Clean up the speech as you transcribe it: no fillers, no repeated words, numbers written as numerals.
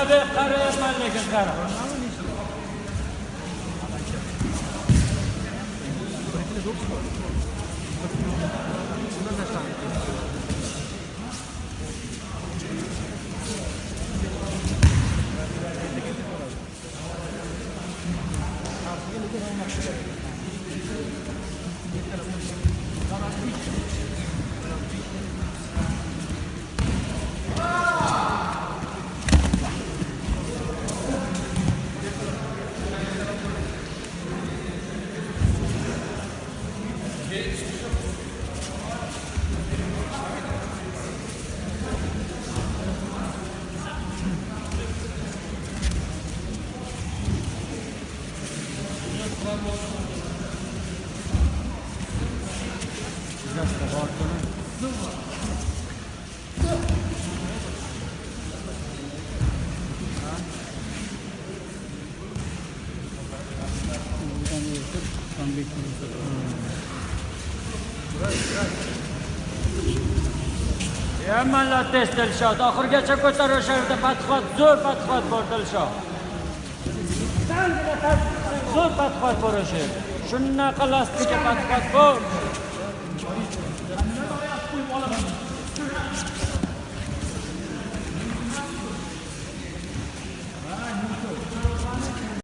Otabek qarayapman lekin qara. Yamanlar test Dilshod. Oxirgacha ko'tarishardi. Patxot, zo'r patxot bor Dilshod. Zo'r patxot bor o'sha. Shunaqa lastika patxot bor.